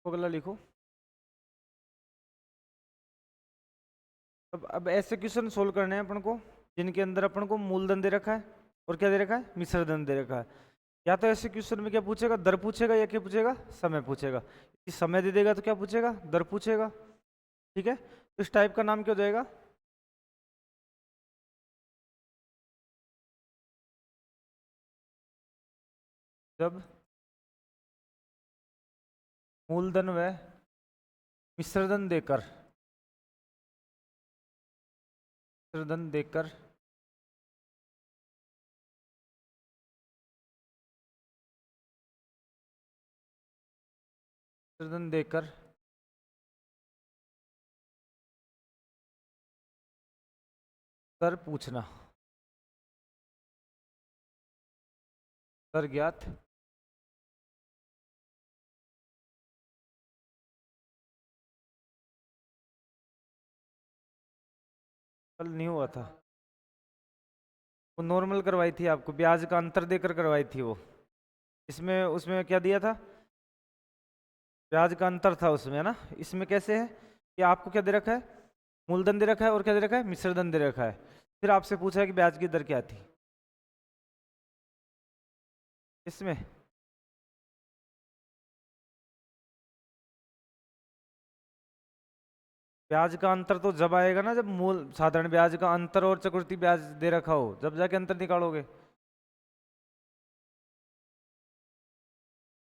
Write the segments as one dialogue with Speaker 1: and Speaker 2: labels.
Speaker 1: अगला लिखो। अब ऐसे क्वेश्चन सोल्व करने हैं अपन को जिनके अंदर अपन को मूलधन दे रखा है और क्या दे रखा है, मिश्रधन दे रखा है। या तो ऐसे क्वेश्चन में क्या पूछेगा, दर पूछेगा, या क्या पूछेगा, समय पूछेगा। समय दे देगा तो क्या पूछेगा, दर पूछेगा। ठीक है, तो इस टाइप का नाम क्या हो जाएगा, जब मूलधन व मिश्रधन देकर मिश्रधन देकर मिश्रधन देकर दर पूछना, दर ज्ञात कल नहीं हुआ था। वो नॉर्मल करवाई थी आपको, ब्याज का अंतर देकर करवाई थी वो। इसमें उसमें क्या दिया था, ब्याज का अंतर था उसमें, है ना। इसमें कैसे है कि आपको क्या दे रखा है, मूलधन दे रखा है और क्या दे रखा है, मिश्रधन दे रखा है। फिर आपसे पूछा है कि ब्याज की दर क्या थी। इसमें ब्याज का अंतर तो जब आएगा ना, जब मूल साधारण ब्याज का अंतर और चक्रवृद्धि ब्याज दे रखा हो, जब जाके अंतर निकालोगे।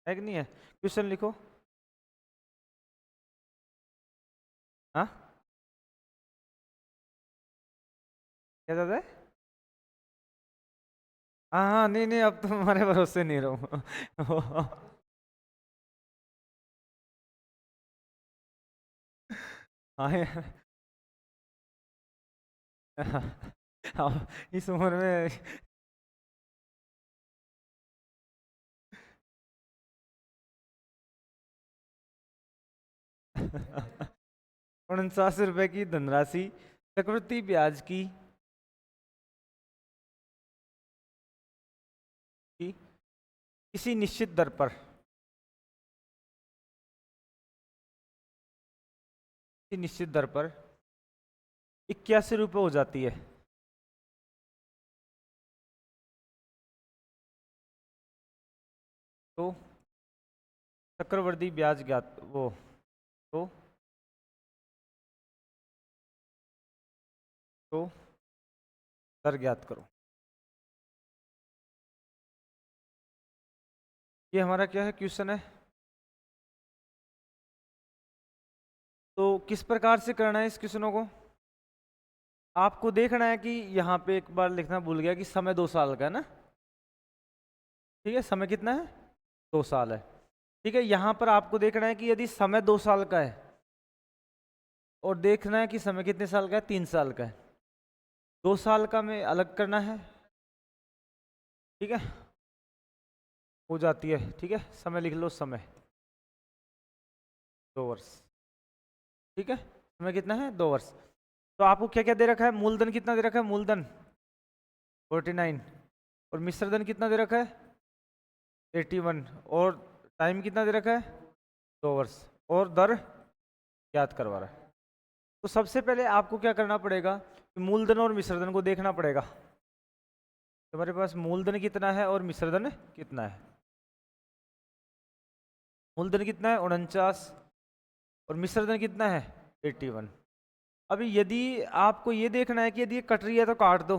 Speaker 1: है कि नहीं है, क्वेश्चन लिखो। हाँ, क्या कहते हैं। हाँ हाँ, नहीं नहीं, अब तो हमारे भरोसे नहीं रहूँ। हाँ हाँ, इस उम्र में। 49 रुपए की धनराशि चक्रवृद्धि ब्याज की किसी निश्चित दर पर, किसी निश्चित दर पर 81 रुपये हो जाती है। तो चक्रवृद्धि ब्याज ज्ञात वो, तो तो दर ज्ञात करो। ये हमारा क्या है, क्वेश्चन है। तो किस प्रकार से करना है इस क्वेश्चनों को, आपको देखना है कि यहाँ पे एक बार लिखना भूल गया कि समय 2 साल का है ना। ठीक है, समय कितना है, 2 साल है। ठीक है, यहाँ पर आपको देखना है कि यदि समय 2 साल का है और देखना है कि समय कितने साल का है, 3 साल का है। 2 साल का में अलग करना है। ठीक है, हो जाती है। ठीक है, समय लिख लो, समय 2 वर्ष। ठीक है, समय कितना है, 2 वर्ष। तो आपको क्या क्या दे रखा है, मूलधन कितना दे रखा है, मूलधन 49, और मिश्रधन कितना दे रखा है, 81, और टाइम कितना दे रखा है, 2 वर्ष, और दर ज्ञात करवा रहा है। तो सबसे पहले आपको क्या करना पड़ेगा कि मूलधन और मिश्रधन को देखना पड़ेगा। तुम्हारे पास मूलधन कितना है और मिश्रधन कितना है। मूलधन कितना है, 49, और मिश्रधन कितना है, 81। अभी यदि आपको ये देखना है कि यदि ये कट रही है तो काट दो,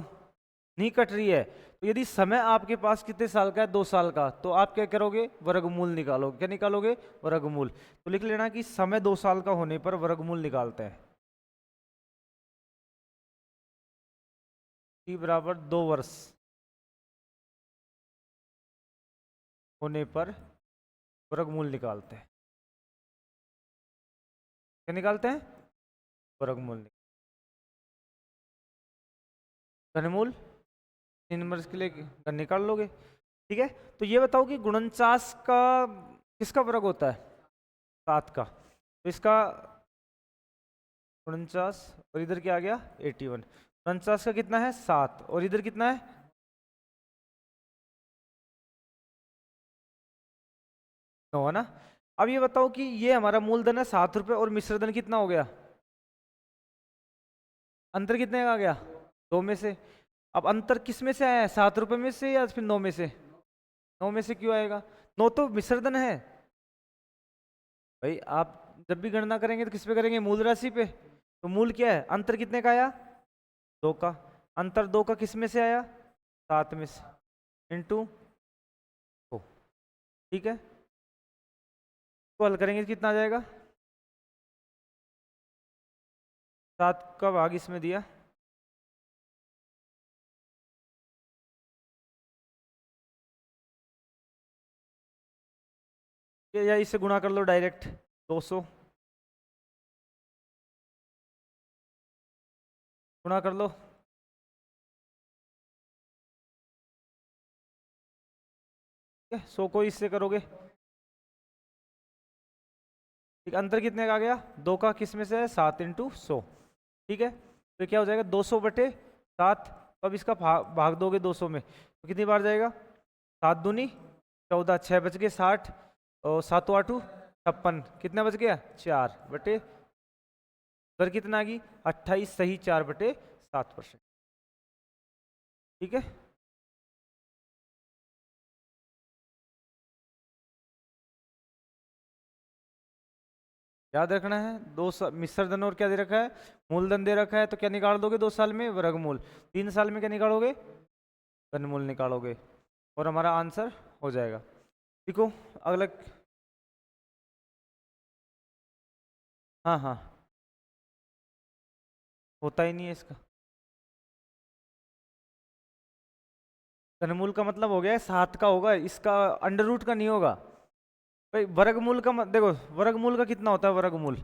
Speaker 1: नहीं कट रही है, तो यदि समय आपके पास कितने साल का है, 2 साल का, तो आप क्या करोगे, वर्गमूल निकालोगे। क्या निकालोगे, वर्गमूल। तो लिख लेना कि समय 2 साल का होने पर वर्गमूल निकालते हैं। t बराबर 2 वर्ष होने पर वर्गमूल निकालते हैं। क्या निकालते हैं, वर्गमूल। घनमूल 3 वर्ष के लिए निकाल लोगे। ठीक है, तो ये बताओ कि गुणनचास का किसका वर्ग होता है, 7 का। तो इसका 49, और इधर क्या आ गया, 81। 49 का कितना है, 7, और इधर कितना है, 9, है ना। अब ये बताओ कि ये हमारा मूलधन है 7 रुपये और मिश्रधन कितना हो गया, अंतर कितने का आ गया, 2 में से। अब अंतर किस में से आया है, 7 रुपये में से या फिर 9 में से, 9 में से क्यों आएगा, 9 तो मिश्रधन है। भाई आप जब भी गणना करेंगे तो किस पे करेंगे, मूल राशि पे। तो मूल क्या है, अंतर कितने का आया, 2 का। अंतर 2 का किस में से आया, 7 में से, इंटू 2। ठीक है, तो हल करेंगे तो कितना आ जाएगा, 7 का भाग इसमें दिया, या इससे गुणा कर लो डायरेक्ट, 200 गुणा कर लो। ठीक है, 100 को इससे करोगे, ठीक, अंतर कितने का आ गया, 2 का किस में से है, 7 इंटू 100। ठीक है, तो क्या हो जाएगा, 200/7। तो अब इसका भाग दोगे 200 में तो कितनी बार जाएगा, 7 दूनी 14, 6 बच गए 60, और 7 8 56, कितना बच गया, 4/, दर कितना आ गई, 28, सही 4/7%। ठीक है, याद रखना है। मिश्रधन और क्या दे रखा है, मूलधन दे रखा है, तो क्या निकाल दोगे 2 साल में, वर्गमूल। 3 साल में क्या निकालोगे, घनमूल निकालोगे, और हमारा आंसर हो जाएगा। देखो अगला, हाँ हाँ, होता ही नहीं है इसका। घनमूल का मतलब हो गया 7 का होगा, इसका अंडर रूट का नहीं होगा। भाई वर्गमूल का देखो, वर्गमूल का कितना होता है, वर्गमूल,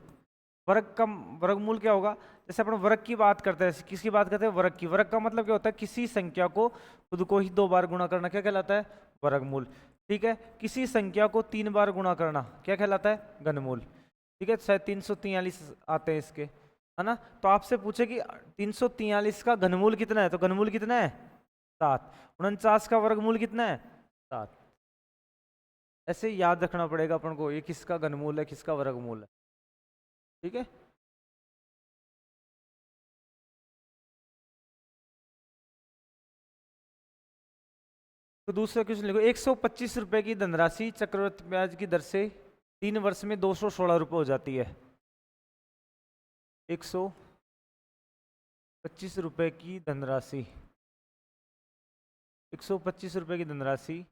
Speaker 1: वर्ग का वर्गमूल क्या होगा, जैसे अपन वर्ग की बात करते हैं, किसकी बात करते हैं, वर्ग की। वर्ग का मतलब क्या होता है, किसी संख्या को खुद को ही 2 बार गुणा करना, क्या कहलाता है, वर्गमूल। ठीक है, किसी संख्या को 3 बार गुणा करना क्या कहलाता है, घनमूल। ठीक है, शायद 343 आते हैं इसके, है ना। तो आपसे पूछे कि 343 का घनमूल कितना है, तो घनमूल कितना है, 7। 49 का वर्गमूल कितना है, 7। ऐसे याद रखना पड़ेगा अपन को, ये किसका घनमूल है, किसका वर्गमूल है। ठीक है, तो दूसरा क्वेश्चन लिखो, 125 रुपए की धनराशि चक्रवृद्धि ब्याज की दर से 3 वर्ष में 216 रुपये हो जाती है। 125 रुपए की धनराशि, 125 रुपए की धनराशि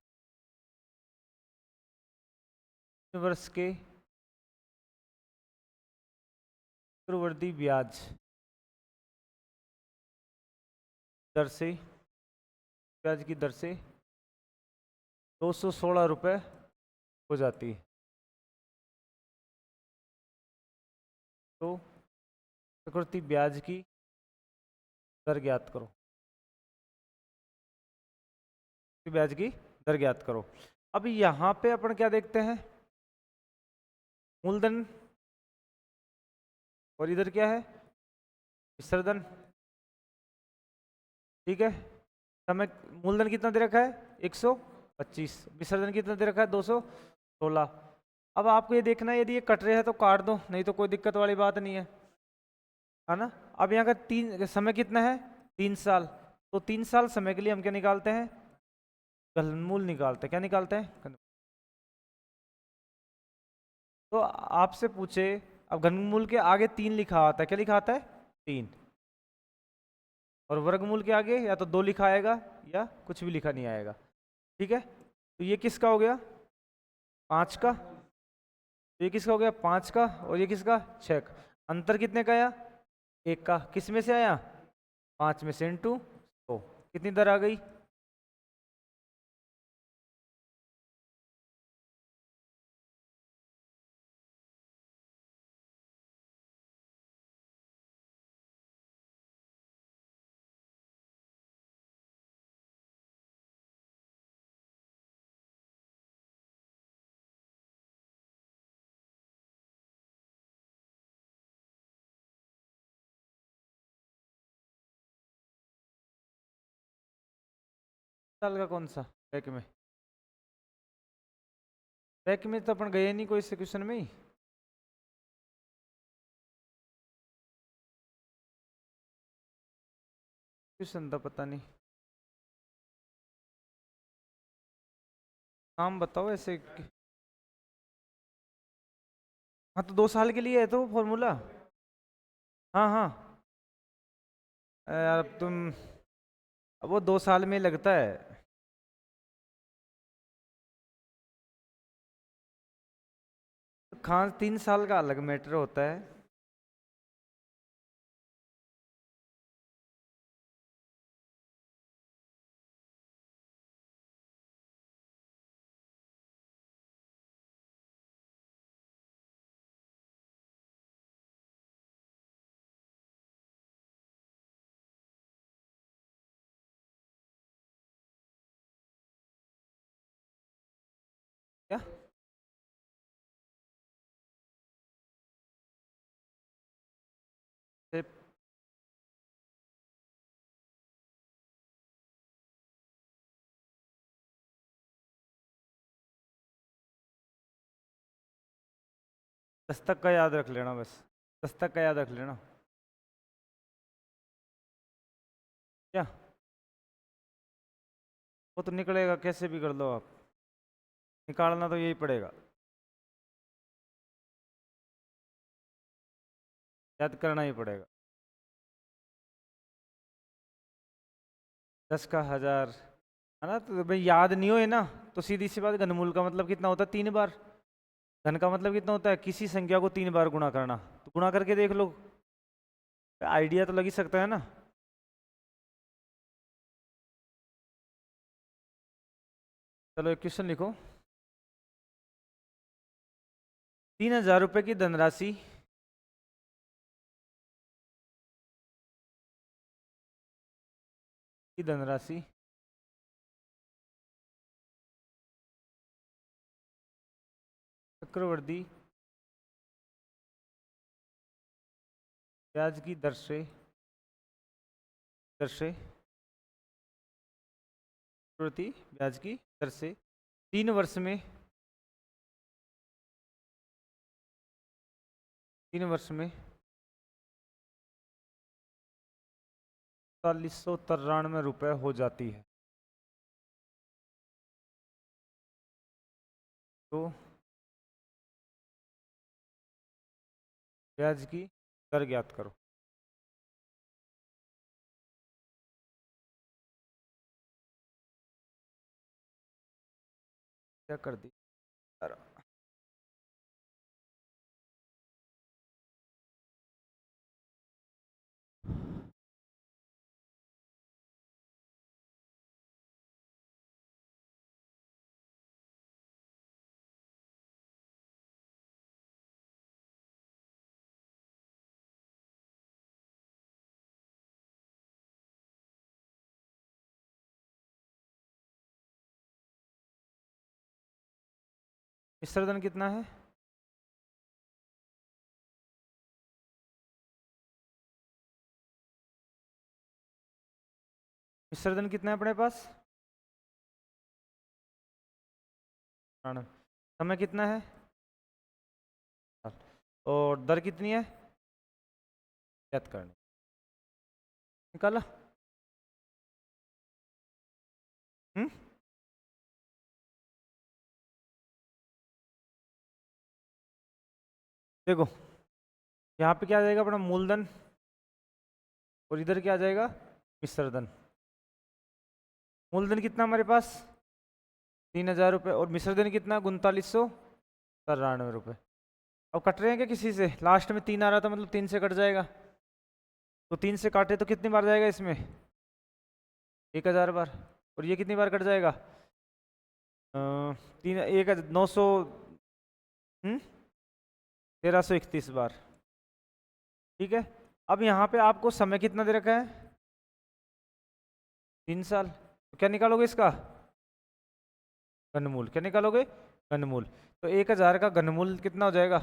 Speaker 1: 3 वर्ष के चक्रवृद्धि ब्याज दर से, ब्याज की दर से 216 रुपये हो जाती है। तो चक्रवृद्धि ब्याज की दर ज्ञात करो, ब्याज की दर ज्ञात करो। अब यहाँ पे अपन क्या देखते हैं, मूलधन, और इधर क्या है, विसर्जन। ठीक है, समय, मूलधन कितना दे रखा है 125, विसर्जन कितना दे रखा है 216। अब आपको ये देखना है, यदि ये कट रहे हैं तो काट दो, नहीं तो कोई दिक्कत वाली बात नहीं है ना। अब यहाँ का समय कितना है, 3 साल। तो 3 साल समय के लिए हम क्या निकालते हैं, घनमूल निकालते हैं। क्या निकालते हैं, तो आपसे पूछे, अब घनमूल के आगे 3 लिखा आता है, क्या लिखा आता है, 3। और वर्गमूल के आगे या तो 2 लिखा आएगा या कुछ भी लिखा नहीं आएगा। ठीक है, तो ये किसका हो गया, 5 का। तो ये किसका हो गया, 5 का, और ये किसका, 6 का। अंतर कितने का आया, 1 का। किस में से आया, 5 में से, इंटू 100। कितनी दर आ गई, साल का कौन सा, बैक में। बैक में तो अपन गए नहीं कोई से क्वेश्चन में ही। क्वेश्चन था पता नहीं, नाम बताओ ऐसे हाँ तो 2 साल के लिए है तो फॉर्मूला। हाँ हाँ। यार तुम, अब वो 2 साल में लगता है। खान 3 साल का अलग मैटर होता है। क्या? से- 10 तक का याद रख लेना बस, 10 तक का याद रख लेना। क्या? वो तो निकलेगा कैसे भी कर लो आप, निकालना तो यही पड़ेगा, याद करना ही पड़ेगा। 10 का 1000 है ना, तो भाई याद नहीं होए ना, तो सीधी सी बात, घनमूल का मतलब कितना होता है 3 बार, घन का मतलब कितना होता है किसी संख्या को 3 बार गुणा करना, तो गुणा करके देख लो, आइडिया तो लग ही सकता है ना। चलो एक क्वेश्चन लिखो। 3000 रुपये की धनराशि की धनराशि चक्रवृद्धि ब्याज की दर से चक्रवृद्धि ब्याज की दर से 3 वर्ष में 4193 रुपये हो जाती है, तो ब्याज की दर ज्ञात करो। क्या कर दी यार? मिश्रधन कितना है? मिश्रधन कितना है अपने पास? समय कितना है? और दर कितनी है? ज्ञात करनी। निकाला? हम्म। देखो, यहाँ पे क्या आ जाएगा अपना मूलधन, और इधर क्या आ जाएगा मिश्रधन। मूलधन कितना हमारे पास 3000 रुपये, और मिश्रधन कितना 3993 रुपये। अब कट रहे हैं क्या किसी से? लास्ट में 3 आ रहा था, मतलब 3 से कट जाएगा, तो 3 से काटे तो कितनी बार जाएगा इसमें? 1000 बार। और ये कितनी बार कट जाएगा? 900, 1331 बार। ठीक है। अब यहाँ पे आपको समय कितना दे रखा है? 3 साल। तो क्या निकालोगे इसका घनमूल? क्या निकालोगे? घनमूल। तो 1000 का घनमूल कितना हो जाएगा?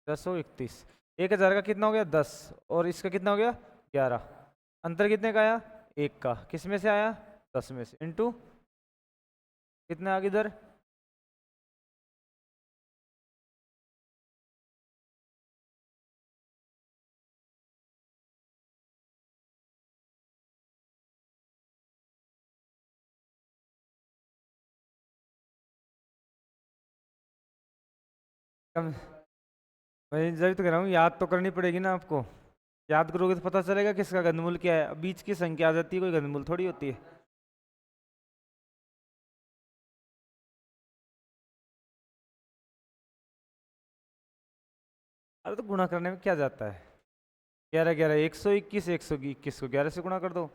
Speaker 1: 1031। 1000 का कितना हो गया? 10, और इसका कितना हो गया? 11। अंतर कितने का आया? 1 का। किस में से आया? 10 में से, इंटू कितने आगे इधर? कम। भाई जब तो कह रहा हूँ, याद तो करनी पड़ेगी ना आपको। याद करोगे तो पता चलेगा किसका घनमूल क्या है। अब बीच की संख्या आ जाती है, कोई घनमूल थोड़ी होती है। अरे तो गुणा करने में क्या जाता है? 11 11 121, 121 को 11 से गुणा कर दो।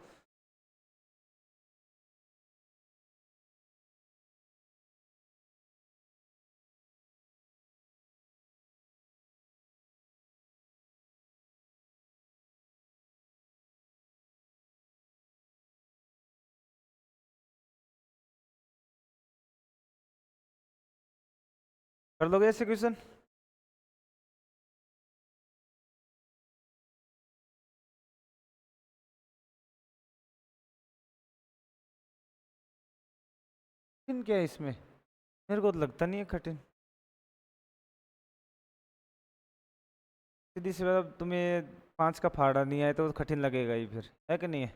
Speaker 1: कर दोगे ऐसे क्वेश्चन? कठिन क्या है इसमें? मेरे को तो लगता नहीं है कठिन। सीधी सी बात, अब तुम्हें 5 का फाड़ा नहीं आए तो कठिन लगेगा ही फिर, है कि नहीं है?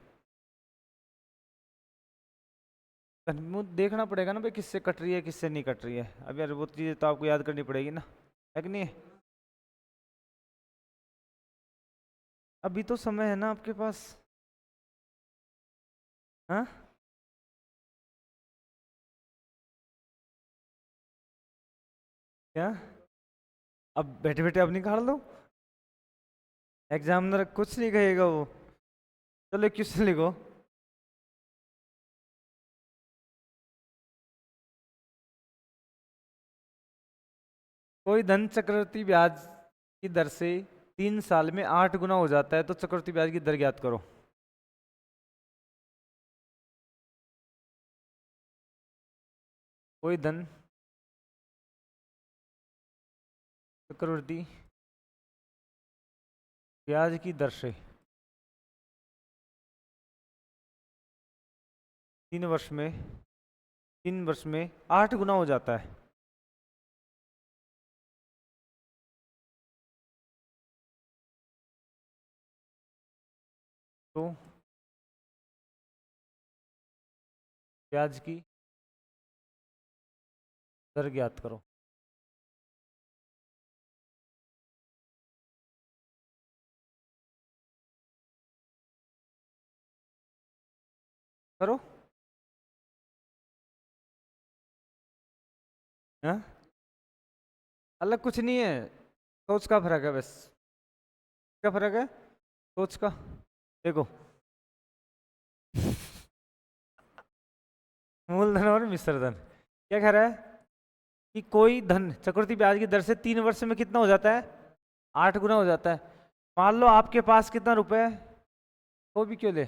Speaker 1: मुँह देखना पड़ेगा ना भाई, किससे कट रही है किससे नहीं कट रही है। अब यार वो चीज़ें तो आपको याद करनी पड़ेगी ना, है कि नहीं है? अभी तो समय है ना आपके पास। हाँ। क्या? अब बैठे बैठे अब निकाल लो। एग्जामिनर कुछ नहीं कहेगा वो। चलो क्वेश्चन लिखो। कोई धन चक्रवृद्धि ब्याज की दर से 3 साल में 8 गुना हो जाता है, तो चक्रवृद्धि ब्याज की दर ज्ञात करो। कोई धन चक्रवृद्धि ब्याज की दर से 3 वर्ष में 8 गुना हो जाता है, तो ब्याज की दर ज्ञात करो। करो। हाँ। अलग कुछ नहीं है, सोच का फर्क है बस। क्या फर्क है? सोच का। देखो, मूलधन और मिश्र धन। क्या कह रहा है कि कोई धन चक्रवृद्धि ब्याज की दर से 3 वर्ष में कितना हो जाता है? 8 गुना हो जाता है। मान लो आपके पास कितना रुपए है, वो भी क्यों ले,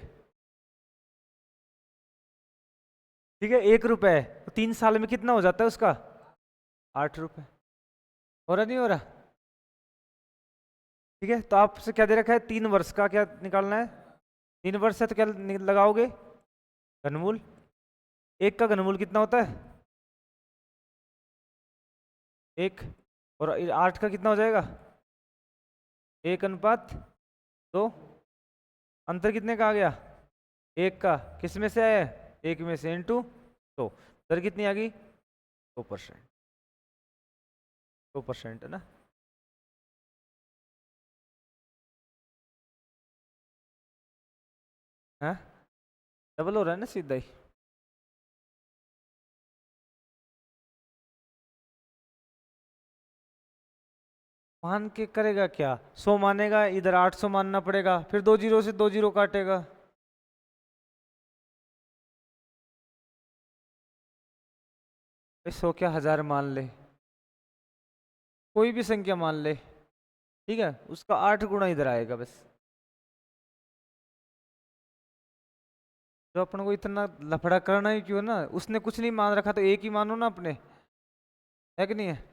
Speaker 1: ठीक है, 1 रुपए है, तो 3 साल में कितना हो जाता है उसका? 8 रुपए। हो रहा नहीं हो रहा? ठीक है, तो आपसे क्या दे रखा है? 3 वर्ष का क्या निकालना है? 3 वर्ष है तो क्या लगाओगे? घनमूल। एक का घनमूल कितना होता है? 1। और 8 का कितना हो जाएगा? 1:2। अंतर कितने का आ गया? 1 का। किस में से आया है? 1 में से, इंटू। तो दर कितनी आ गई? 2%। 2% है ना? हाँ, डबल हो रहा है ना सीधा ही। मान के करेगा क्या? 100 मानेगा, इधर 800 मानना पड़ेगा, फिर 2 जीरो से 2 जीरो काटेगा। 100 क्या 1000 मान ले, कोई भी संख्या मान ले, ठीक है, उसका 8 गुना इधर आएगा बस। तो अपन को इतना लफड़ा करना ही क्यों ना? उसने कुछ नहीं मान रखा तो एक ही मानो ना अपने, है कि नहीं है?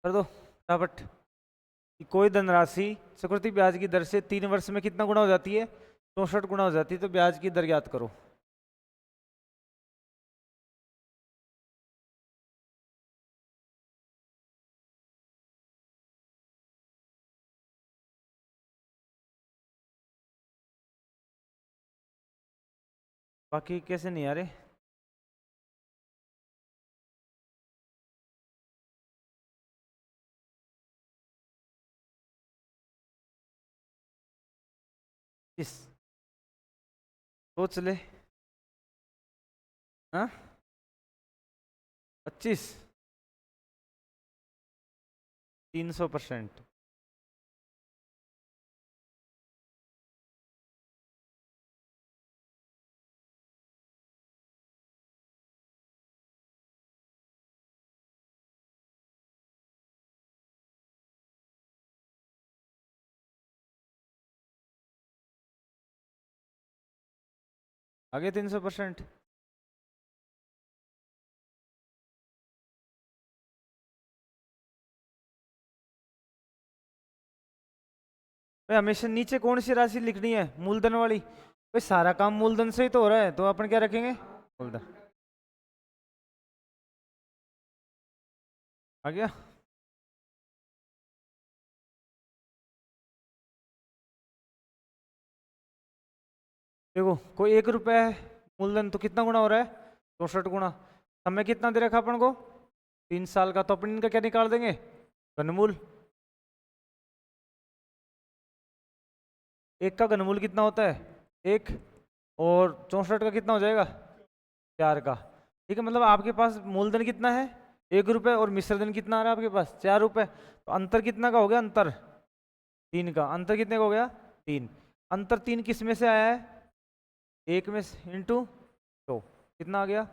Speaker 1: कर दो फटाफट। कि कोई धनराशि चक्रवृद्धि ब्याज की दर से 3 वर्ष में कितना गुना हो जाती है? 64 गुना हो जाती है। तो ब्याज की दर ज्ञात करो। बाकी कैसे नहीं आ रहे? किस सोच ले। हाँ 25 300%। आगे 300%। भाई हमेशा नीचे कौन सी राशि लिखनी है? मूलधन वाली। भाई सारा काम मूलधन से ही तो हो रहा है, तो अपन क्या रखेंगे? मूलधन। आ गया। देखो कोई 1 रुपया है मूलधन, तो कितना गुना हो रहा है? 64 गुना। समय कितना दे रखा अपन को? 3 साल का। तो अपन इनका क्या निकाल देंगे? घनमूल। एक का घनमूल कितना होता है? 1। और 64 का कितना हो जाएगा? 4 का। ठीक है, मतलब आपके पास मूलधन कितना है? 1 रुपये। और मिश्रधन कितना आ रहा है आपके पास? 4 रुपये। तो अंतर कितना का हो गया? अंतर 3 का। अंतर कितने का हो गया? 3। अंतर 3 किस में से आया है? 1 में से इंटू 2। कितना आ गया?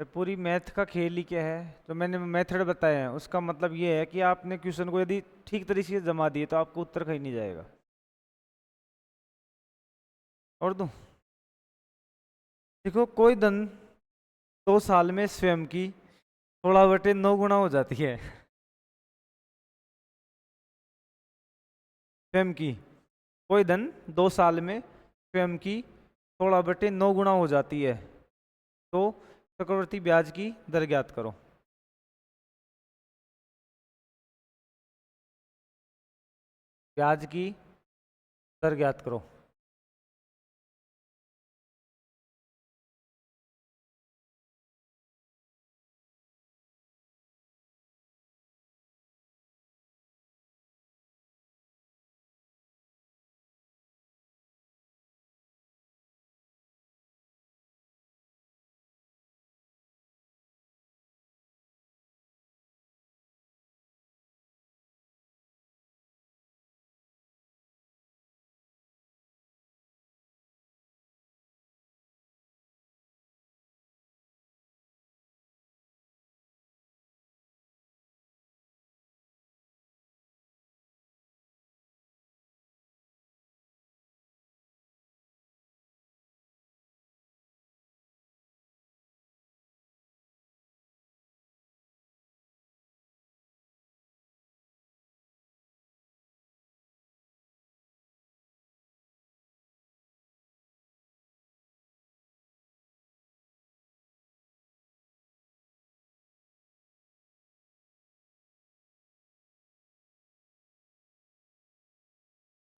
Speaker 1: तो पूरी मैथ का खेल ही क्या है? जो मैंने मेथड बताया है उसका मतलब ये है कि आपने क्वेश्चन को यदि ठीक तरीके से जमा दिए तो आपको उत्तर कहीं नहीं जाएगा। और दूं? देखो कोई धन 2 साल में स्वयं की 16/9 गुना हो जाती है। स्वयं की कोई धन 2 साल में स्वयं की 16/9 गुना हो जाती है। तो चक्रवृद्धि ब्याज की दर ज्ञात करो। ब्याज की दर ज्ञात करो।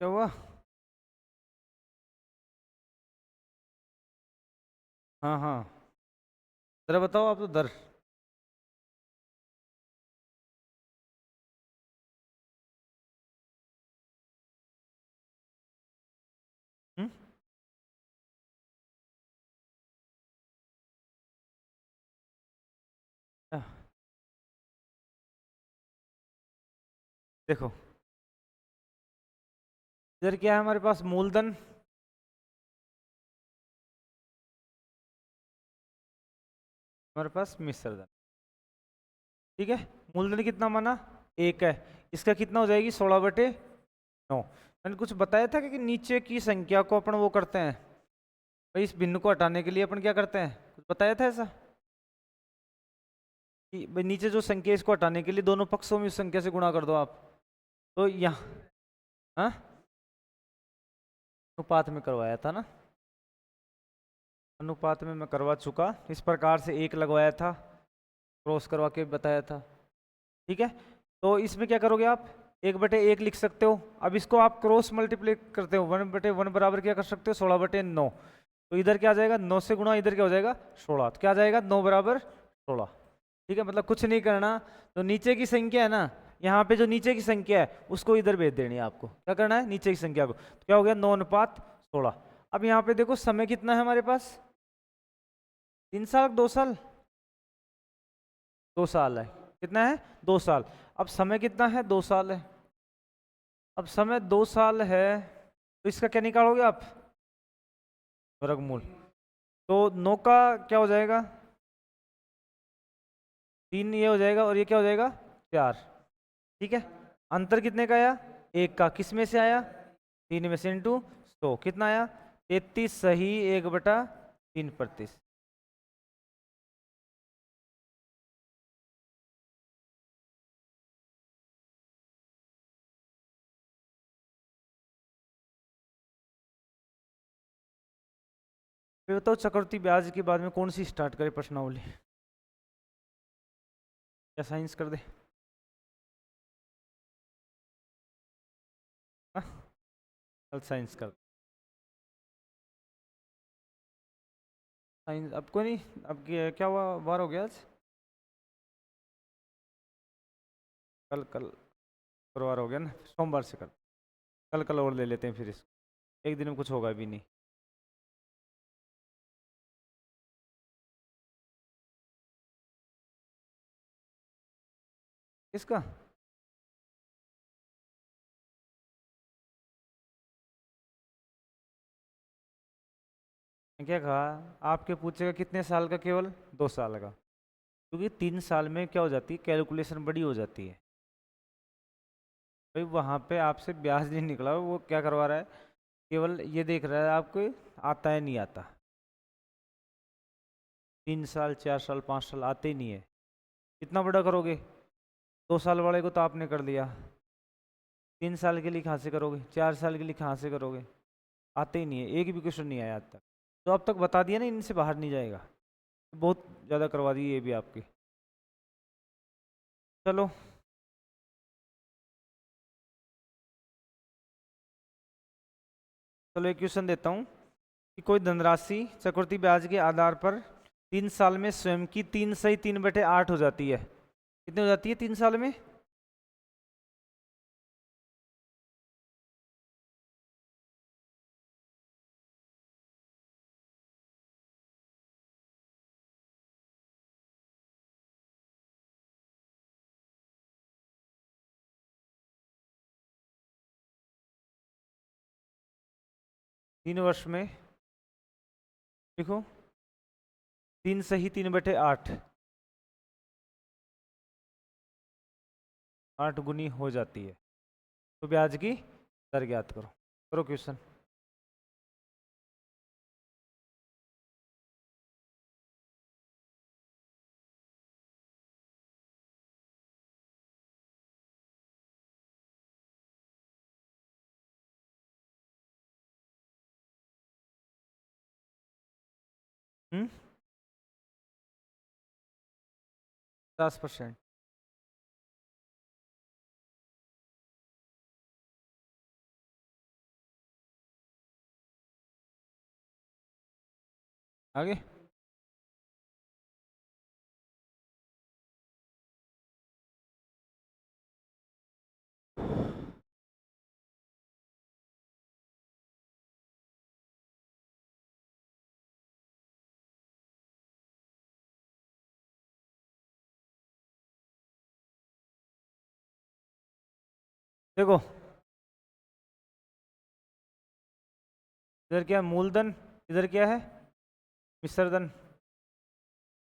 Speaker 1: क्या हुआ? हाँ हाँ, जरा बताओ आप तो दर। हम्म? क्या? देखो इधर क्या है हमारे पास? मूलधन। हमारे पास मिश्रधन। ठीक है। मूलधन कितना माना? 1 है। इसका कितना हो जाएगी? 16/9। मैंने कुछ बताया था कि नीचे की संख्या को अपन वो करते हैं भाई, इस भिन्न को हटाने के लिए अपन क्या करते हैं, कुछ बताया था ऐसा कि भाई नीचे जो संख्या है, इसको हटाने के लिए दोनों पक्षों में इस संख्या से गुणा कर दो आप। तो यहाँ हाँ अनुपात में करवाया था ना, अनुपात में मैं करवा चुका, इस प्रकार से एक लगवाया था, क्रॉस करवा के बताया था। ठीक है, तो इसमें क्या करोगे आप, 1/1 लिख सकते हो। अब इसको आप क्रॉस मल्टीप्लाई करते हो, 1/1 बराबर क्या कर सकते हो, 16/9। तो इधर क्या आ जाएगा, 9 से गुणा, इधर क्या हो जाएगा 16, तो क्या आ जाएगा 9 बराबर 16। ठीक है, मतलब कुछ नहीं करना, तो नीचे की संख्या है ना, यहाँ पे जो नीचे की संख्या है उसको इधर भेज देनी है आपको। क्या करना है, नीचे की संख्या को, तो क्या हो गया 9:16। अब यहाँ पे देखो समय कितना है हमारे पास, 3 साल 2 साल, 2 साल है। कितना है, 2 साल। अब समय कितना है, 2 साल है। अब समय 2 साल है, तो इसका क्या निकालोगे आप, वर्गमूल। तो 9 का क्या हो जाएगा, 3 ये हो जाएगा, और ये क्या हो जाएगा 4। ठीक है, अंतर कितने का आया, 1 का। किस में से आया, 3 में से, इंटू 100 कितना आया, 33 सही 1/3। फिर बताओ चक्रवृद्धि ब्याज के बाद में कौन सी स्टार्ट करे प्रश्नावली, या साइंस कर दे, हाँ? कल साइंस कर, साइंस अब कोई नहीं। अब क्या हुआ, वार हो गया आज, कल कल शुक्रवार हो गया ना, सोमवार से कर, कल और ले लेते हैं फिर इसको, एक दिन में कुछ होगा भी नहीं। इसका मैं क्या कहा, आपके पूछेगा कितने साल का, केवल 2 साल का, क्योंकि 3 साल में क्या हो जाती है, कैलकुलेशन बड़ी हो जाती है भाई। वहाँ पे आपसे ब्याज नहीं निकला, वो क्या करवा रहा है, केवल ये देख रहा है आपको आता है नहीं आता। 3 साल 4 साल 5 साल आते ही नहीं है, कितना बड़ा करोगे, 2 साल वाले को तो आपने कर लिया, 3 साल के लिए कहाँ से करोगे, 4 साल के लिए कहाँ से करोगे, आते ही नहीं है, एक भी क्वेश्चन नहीं आया आज तक। तो अब तक बता दिया ना, इनसे बाहर नहीं जाएगा, बहुत ज़्यादा करवा दी ये भी आपकी। चलो चलो एक क्वेश्चन देता हूँ कि कोई धनराशि चक्रवृद्धि ब्याज के आधार पर 3 साल में स्वयं की 3 सही 3/8 हो जाती है। कितनी हो जाती है 3 साल में, 3 वर्ष में, देखो 3 सही 3/8, 8 गुनी हो जाती है। तो ब्याज की दर ज्ञात करो, करो क्वेश्चन। हम्म, 50%। आगे देखो, इधर क्या है मूलधन, इधर क्या है मिश्रधन।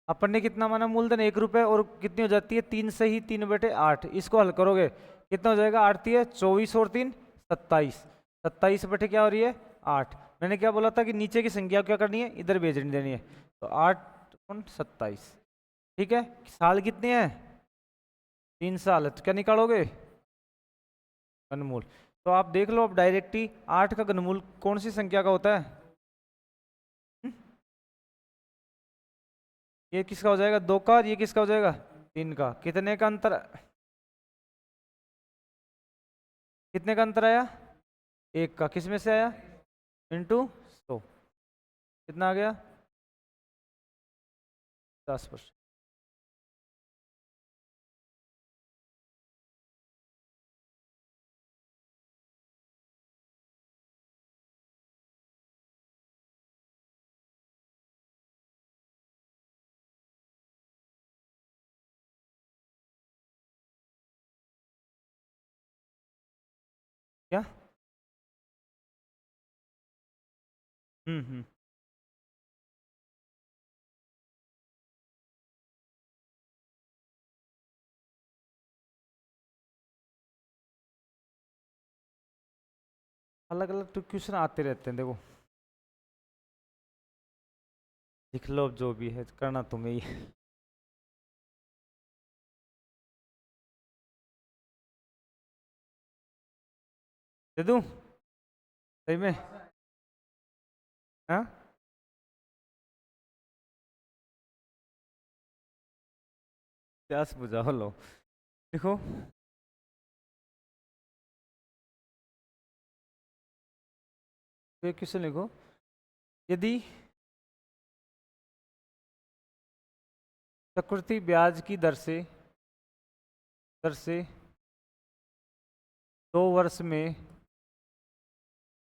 Speaker 1: अपन ने कितना माना मूलधन 1 रुपए, और कितनी हो जाती है 3 सही 3/8। इसको हल करोगे कितना हो जाएगा, 8 × 24 और 3 27। 27/क्या हो रही है 8। मैंने क्या बोला था कि नीचे की संख्या क्या करनी है, इधर भेजनी देनी है। तो 8/27। ठीक है, साल कितने हैं 3 साल है, तो क्या निकालोगे घनमूल। तो आप देख लो अब डायरेक्ट ही 8 का घनमूल कौन सी संख्या का होता है। हम्म? ये किसका हो जाएगा 2 का, और ये किसका हो जाएगा 3 का। कितने का अंतर, कितने का अंतर आया 1 का, किस में से आया इंटू 100, कितना आ गया 10%। क्या हम्म। अलग अलग तो क्वेश्चन आते रहते हैं देखो, लिख लो अब जो भी है करना तुम्हें ही है। दे दूं सही में, हाँ इतिहास बुझाओ लो। देखो एक क्वेश्चन लिखो, यदि चक्रवृद्धि ब्याज की दर से 2 वर्ष में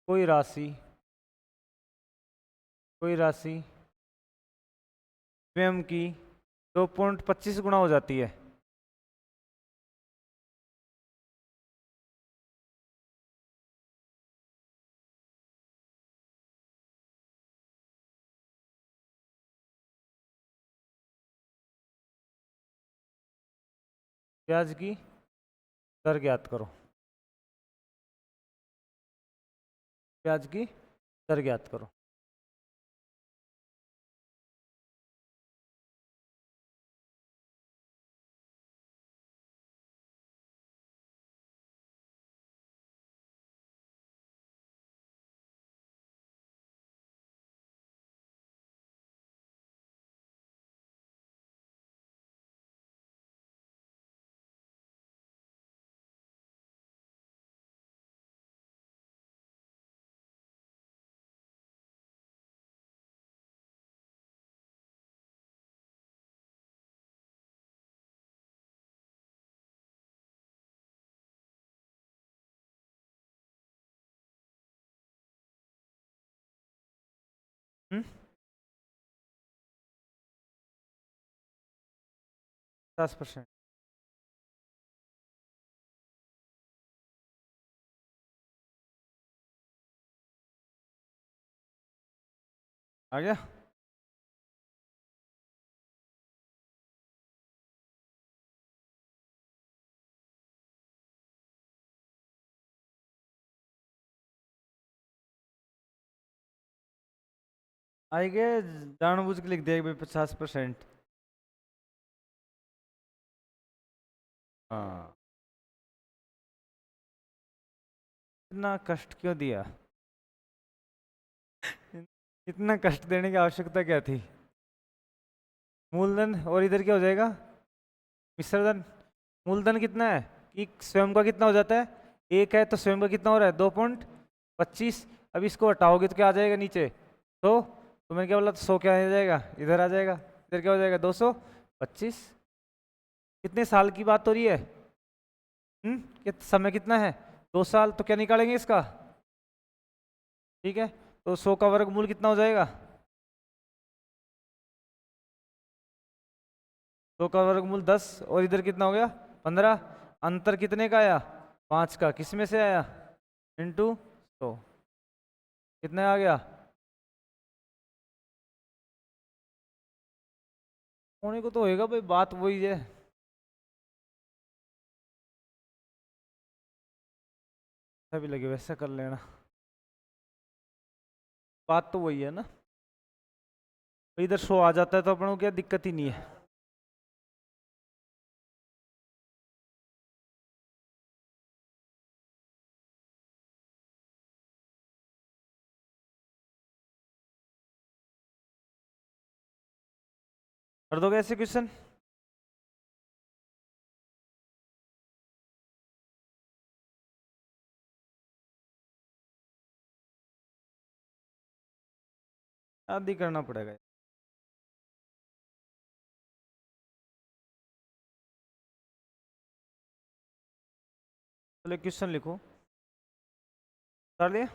Speaker 1: कोई राशि स्वयं की 2.25 गुना हो जाती है। ब्याज की दर ज्ञात करो, ब्याज की दर ज्ञात करो। हम्म 10%। आ गया। आएंगे, जानबूझ के लिख दिया भाई 50%। हाँ, इतना कष्ट क्यों दिया, इतना कष्ट देने की आवश्यकता क्या थी। मूलधन और इधर क्या हो जाएगा मिश्रधन। मूलधन कितना है कि स्वयं का कितना हो जाता है 1 है, तो स्वयं का कितना हो रहा है 2.25। अब इसको हटाओगे तो क्या आ जाएगा नीचे 100। मैंने क्या बोला 100 क्या आ जाएगा इधर आ जाएगा, इधर क्या हो जाएगा 225। कितने साल की बात हो रही है समय कितना है 2 साल, तो क्या निकालेंगे इसका। ठीक है, तो 100 का वर्गमूल कितना हो जाएगा 100 का वर्गमूल 10, और इधर कितना हो गया 15। अंतर कितने का आया 5 का, किस में से आया इंटू 100, कितने आ गया होने को तो होएगा भाई, बात वही है। भी लगे वैसा कर लेना, बात तो वही है ना। इधर शो आ जाता है तो अपन को क्या दिक्कत ही नहीं है। कर दोगे ऐसे क्वेश्चन? आदि करना पड़ेगा। चलो क्वेश्चन लिखो, कर लिया।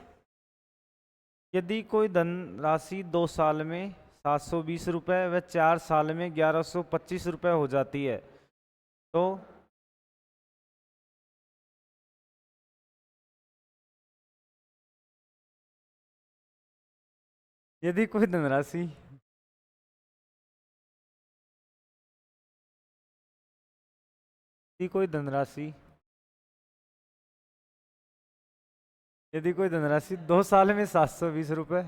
Speaker 1: यदि कोई धन राशि 2 साल में 720 रुपये व 4 साल में 1125 रुपये हो जाती है तो यदि कोई धनराशि यदि कोई धनराशि यदि कोई धनराशि 2 साल में 720 रुपये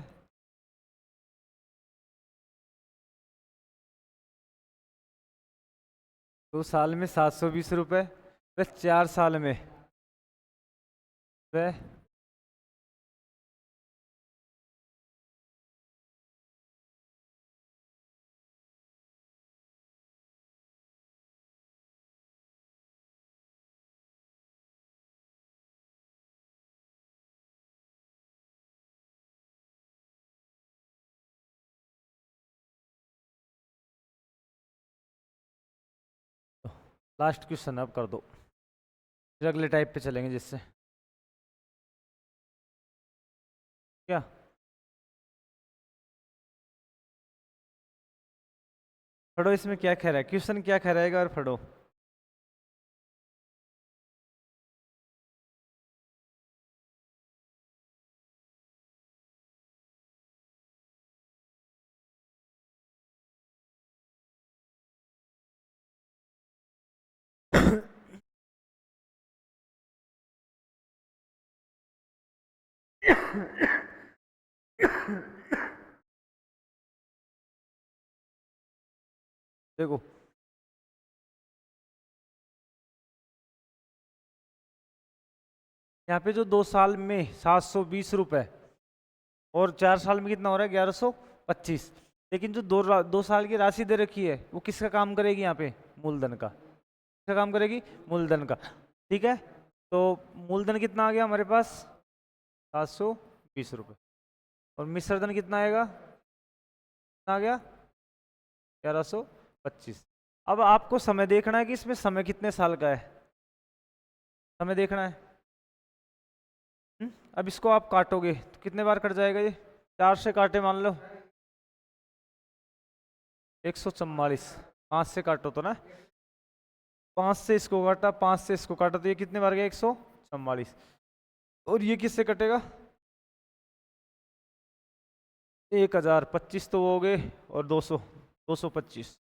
Speaker 1: 2 साल में 720 रुपये व 4 साल में वह लास्ट क्वेश्चन अब कर दो, फिर अगले टाइप पे चलेंगे जिससे क्या। पढ़ो इसमें क्या कह रहा है, क्वेश्चन क्या कह रहेगा और पढ़ो। देखो यहाँ पे जो 2 साल में 720 रुपये और 4 साल में कितना हो रहा है 1125, लेकिन जो 2 साल की राशि दे रखी है वो किसका काम करेगी यहाँ पे, मूलधन का। किसका काम करेगी, मूलधन का। ठीक है, तो मूलधन कितना आ गया हमारे पास 720 रुपये, और मिश्रधन कितना आएगा, कितना आ गया 1125। अब आपको समय देखना है कि इसमें समय कितने साल का है, समय देखना है। अब इसको आप काटोगे तो कितने बार कट जाएगा ये, 4 से काटे मान लो 144, 5 से काटो तो ना, 5 से इसको काटा, 5 से इसको काटा तो ये कितने बार गया 144। और ये किससे कटेगा 1025 तो वो हो गए, और 225।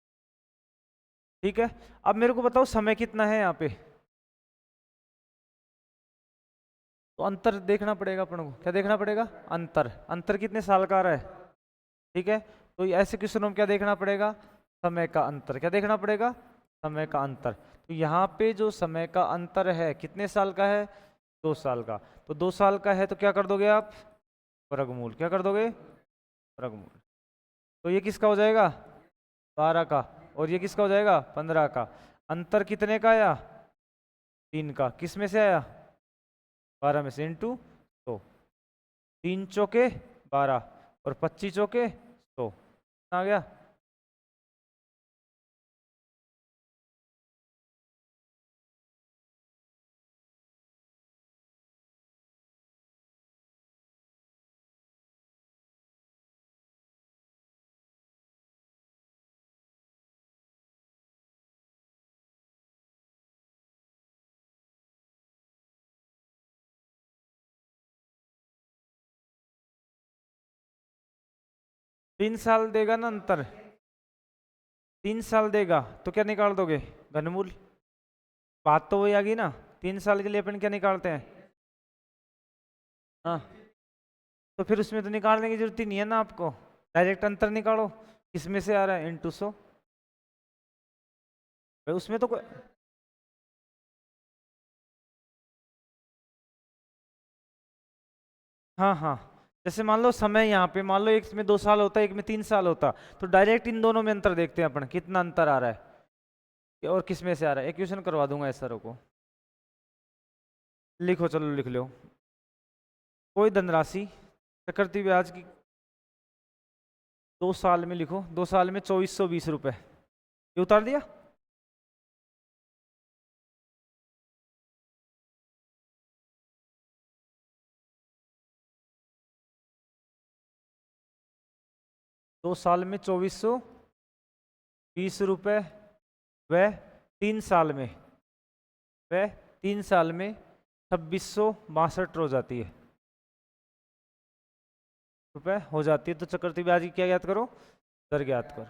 Speaker 1: ठीक है, अब मेरे को बताओ समय कितना है यहाँ पे, तो अंतर देखना पड़ेगा अपन को। क्या देखना पड़ेगा, अंतर। अंतर कितने साल का आ रहा है। ठीक है, तो ऐसे क्वेश्चनों में क्या देखना पड़ेगा, समय का अंतर। क्या देखना पड़ेगा, समय का अंतर। तो यहाँ पे जो समय का अंतर है कितने साल का है, 2 साल का। तो 2 साल का है तो क्या कर दोगे आप, वर्गमूल। क्या कर दोगे, वर्गमूल। तो ये किसका हो जाएगा 12 का, और ये किसका हो जाएगा 15 का। अंतर कितने का आया, 3 का। किस में से आया, 12 में से, इंटू 100। 3 चौके 12 और 25 चौके 100 आ गया। तीन साल देगा ना अंतर, 3 साल देगा तो क्या निकाल दोगे, घनमूल। बात तो वही आ गई ना, 3 साल के लिए अपन क्या निकालते हैं, हाँ, तो फिर उसमें तो निकालने की जरूरत ही नहीं है ना आपको, डायरेक्ट अंतर निकालो किसमें से आ रहा है इंटू 100। भाई उसमें तो कोई, हाँ हाँ, जैसे मान लो समय यहाँ पे मान लो एक में 2 साल होता है, एक में 3 साल होता, तो डायरेक्ट इन दोनों में अंतर देखते हैं अपन, कितना अंतर आ रहा है और किस में से आ रहा है। इक्वेशन करवा दूंगा एसआर को, लिखो, चलो लिख लो। कोई धनराशि चक्रवृद्धि ब्याज की 2 साल में लिखो, 2 साल में 2420 रुपये, ये उतार दिया। दो साल में 2420 रुपये, वह 3 साल में, वह 3 साल में 2662 हो जाती है, रुपये हो जाती है। तो चक्रवृद्धि ब्याज की क्या ज्ञात करो, दर ज्ञात करो।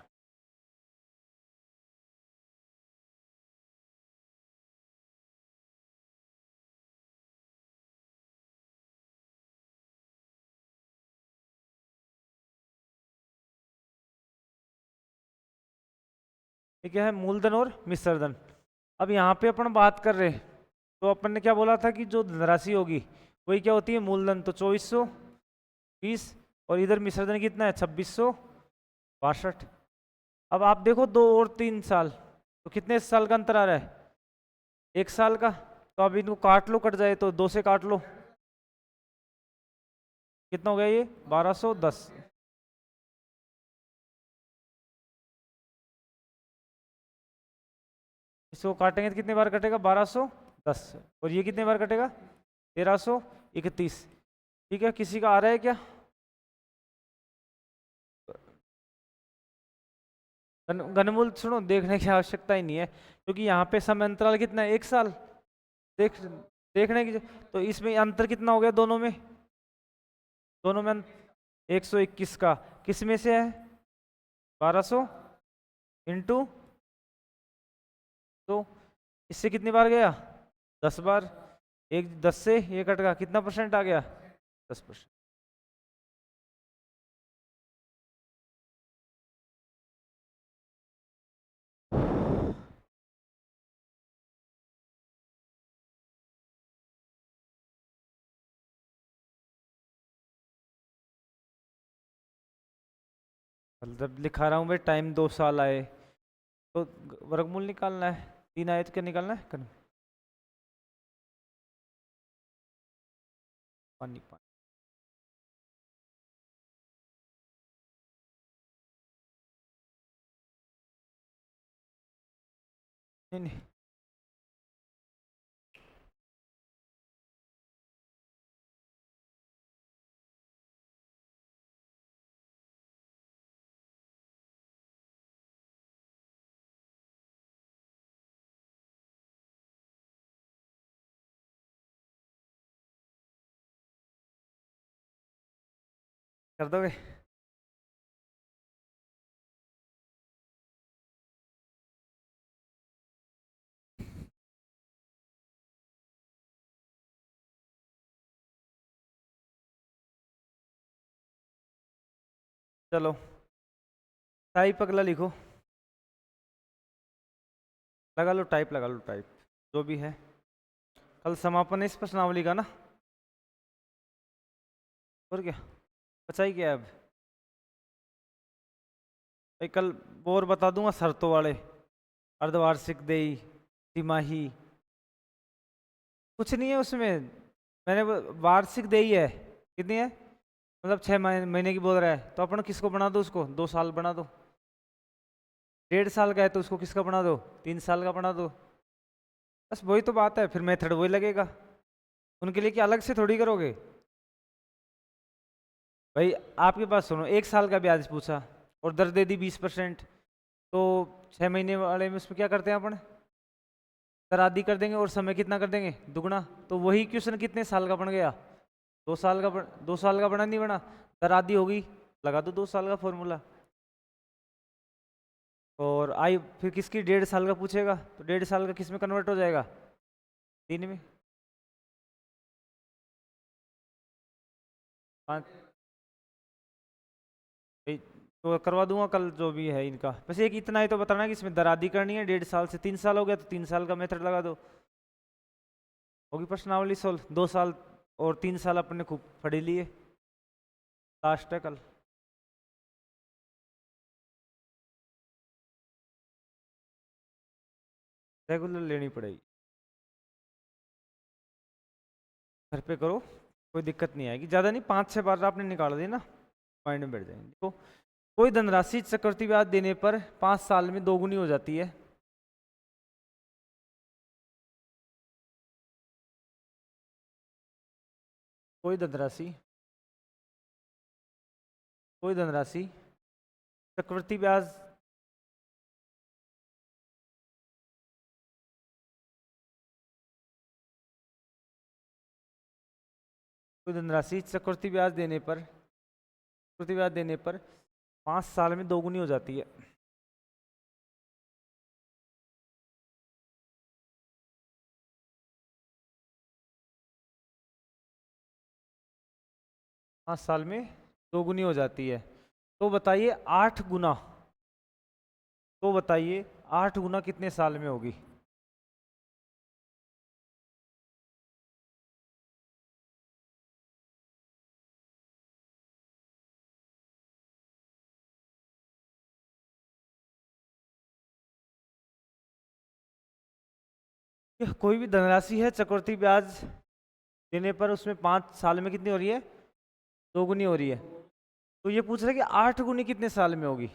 Speaker 1: ये क्या है, मूलधन और मिश्र धन। अब यहाँ पे अपन बात कर रहे हैं, तो अपन ने क्या बोला था कि जो धनराशि होगी वही क्या होती है, मूलधन, तो 2420, और इधर मिश्र धन कितना है, 2662। अब आप देखो 2 और 3 साल, तो कितने साल का अंतर आ रहा है, 1 साल का। तो अब इनको काट लो, कट जाए तो 2 से काट लो, कितना हो गया ये, 1210। इसको काटेंगे तो कितने बार कटेगा, 1210, और ये कितने बार कटेगा, 1331। ठीक है, किसी का आ रहा है क्या, घनमूल सुनो, देखने की आवश्यकता ही नहीं है, क्योंकि यहाँ पे समय अंतराल कितना है, 1 साल। देखने की, तो इसमें अंतर कितना हो गया दोनों में, दोनों में 121 का, किस में से है, 1200 इंटू, तो इससे कितनी बार गया, 10 बार, एक 10 से ये कट गया, कितना परसेंट आ गया, 10%। मतलब लिखा रहा हूँ भाई, टाइम 2 साल आए तो वर्गमूल निकालना है, 3 आए तो क्या निकालना है, पानी पानी। नहीं नहीं, कर दोगे। चलो टाइप अगला लिखो, लगा लो टाइप, लगा लो टाइप, जो भी है। कल समापन है इस प्रश्नावली का ना, और क्या बचा ही क्या है अब। भाई कल वो और बता दूंगा शर्तों वाले, अर्धवार्षिक देयी, तिमाही, कुछ नहीं है उसमें। मैंने वार्षिक देयी है, कितनी है, मतलब 6 महीने की बोल रहा है, तो अपन किसको बना दो, उसको 2 साल बना दो। 1.5 साल का है तो उसको किसका बना दो, 3 साल का बना दो। बस वही तो बात है, फिर मेथड वही लगेगा, उनके लिए क्या अलग से थोड़ी करोगे। भाई आपके पास सुनो, 1 साल का ब्याज पूछा और दर दे दी 20%, तो 6 महीने वाले में उसमें क्या करते हैं अपन, दर आधी कर देंगे और समय कितना कर देंगे, दुगना। तो वही क्वेश्चन कितने साल का बन गया, 2 साल का 2 साल का बना, नहीं बना, दर आधी होगी, लगा दो 2 साल का फॉर्मूला। और आई फिर किसकी, 1.5 साल का पूछेगा, तो 1.5 साल का किस में कन्वर्ट हो जाएगा, 3 में। 5। तो करवा दूंगा कल जो भी है इनका। बस एक इतना ही तो बताना कि इसमें दरादी करनी है, 1.5 साल से 3 साल हो गया तो 3 साल का मेथड लगा दो, होगी प्रश्नावली सोल्व। 2 साल और 3 साल अपने खूब पढ़ लिए, लास्ट है कल। रेगुलर लेनी पड़ेगी, घर पे करो, कोई दिक्कत नहीं आएगी। ज़्यादा नहीं, 5-6 बार आपने निकाल दी ना, माइंड में बैठ जाएंगे। देखो, कोई धनराशि चक्रवृद्धि ब्याज देने पर 5 साल में दोगुनी हो जाती है। कोई धनराशि, कोई धनराशि चक्रवृद्धि ब्याज, कोई धनराशि चक्रवृद्धि ब्याज देने पर, चक्रवृद्धि ब्याज देने पर 5 साल में दोगुनी हो जाती है। 5 साल में दोगुनी हो जाती है। तो बताइए 8 गुना, तो बताइए 8 गुना कितने साल में होगी? यह कोई भी धनराशि है, चक्रवृद्धि ब्याज देने पर उसमें 5 साल में कितनी हो रही है? दोगुनी हो रही है। तो ये पूछ रहा है कि 8 गुनी कितने साल में होगी?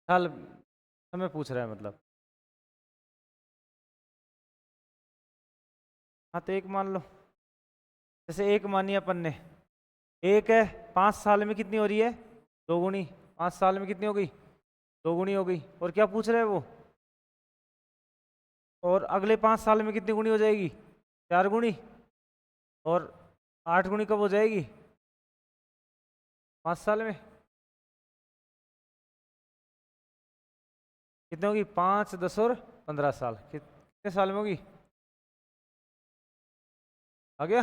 Speaker 1: साल, समय पूछ रहा है मतलब। हाँ तो एक मान लो, जैसे एक मानी अपन ने, एक है, 5 साल में कितनी हो रही है? दोगुनी। 5 साल में कितनी हो गई? दोगुनी हो गई। और क्या पूछ रहे हैं वो? और अगले 5 साल में कितनी गुनी हो जाएगी? 4 गुनी। और 8 गुनी कब हो जाएगी? 5 साल में। कितने होगी? 5, 10 और 15 साल। कितने साल में होगी? आ गया?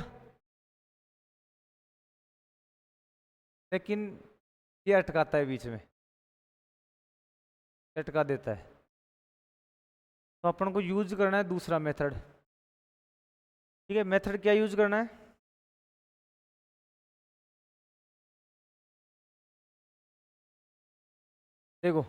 Speaker 1: लेकिन ये अटकाता है बीच में, अटका देता है। तो अपन को यूज करना है दूसरा मेथड। ठीक है, मेथड क्या यूज करना है? देखो,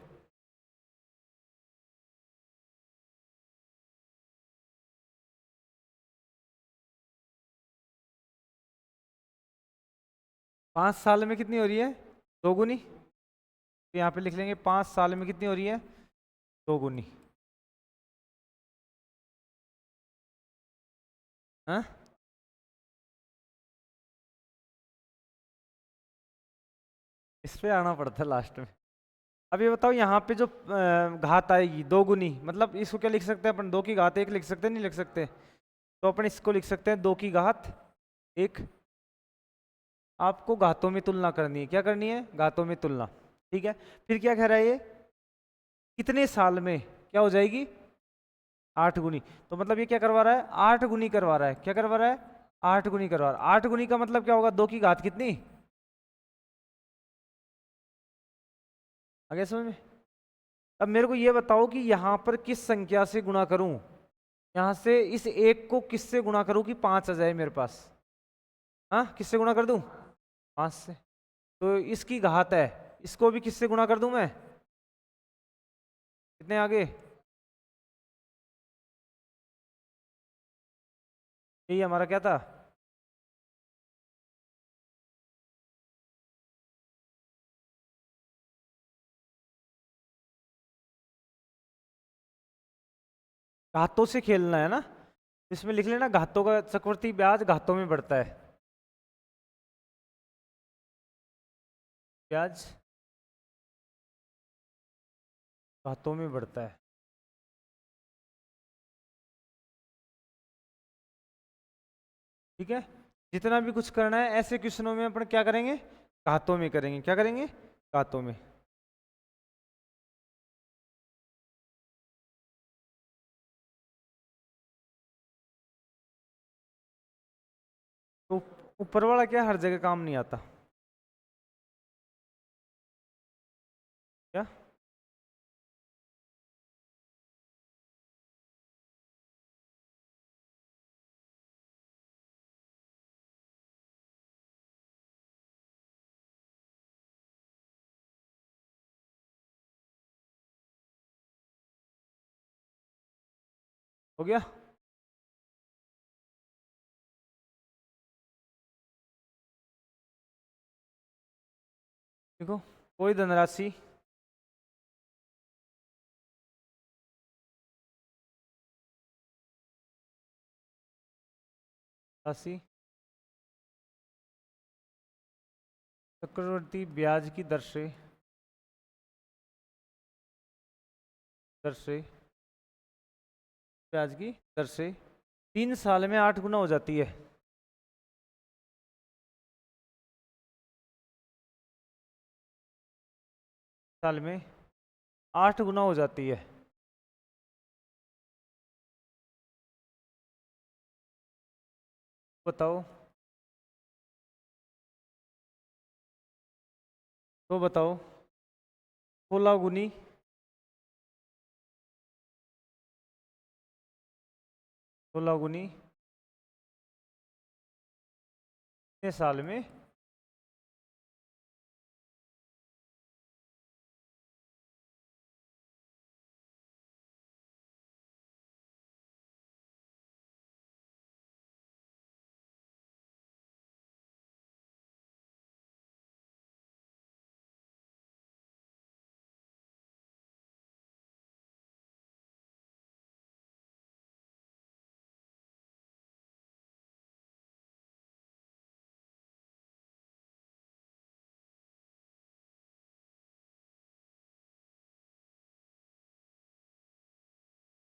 Speaker 1: 5 साल में कितनी हो रही है? दोगुनी। तो यहाँ पे लिख लेंगे 5 साल में कितनी हो रही है? दोगुनी। हाँ, इस पे आना पड़ता है लास्ट में। अब ये बताओ, यहाँ पे जो घात आएगी दोगुनी, मतलब इसको क्या लिख सकते हैं अपन? 2 की घात 1 लिख सकते हैं, नहीं लिख सकते? तो अपन इसको लिख सकते हैं 2 की घात 1। आपको घातों में तुलना करनी है। क्या करनी है? घातों में तुलना। ठीक है, फिर क्या कह रहा है ये? कितने साल में क्या हो जाएगी? 8 गुनी। तो मतलब ये क्या करवा रहा है? 8 गुनी करवा रहा है। क्या करवा रहा है? 8 गुनी करवा रहा है। 8 गुनी का मतलब क्या होगा? 2 की घात कितनी? आ गया समझ में? अब मेरे को ये बताओ कि यहां पर किस संख्या से गुणा करूं? यहां से इस 1 को किससे गुणा करूं कि 5 आ जाए मेरे पास? हाँ, किससे गुणा कर दूं? 5 से। तो इसकी घात है, इसको भी किससे गुणा कर दूं मैं? कितने आगे? यही हमारा क्या था? घातों से खेलना है ना। इसमें लिख लेना घातों का चक्रवृद्धि ब्याज घातों में बढ़ता है। ब्याज घातों में बढ़ता है। ठीक है, जितना भी कुछ करना है ऐसे क्वेश्चनों में अपन क्या करेंगे? घातों में करेंगे। क्या करेंगे? घातों में। ऊपर वाला क्या हर जगह काम नहीं आता क्या? हो गया? देखो, कोई धनराशि राशि चक्रवृद्धि ब्याज की दर से ब्याज की दर से 3 साल में 8 गुना हो जाती है। साल में 8 गुना हो जाती है। बताओ, तो बताओ 16 गुनी 16 गुनी कितने साल में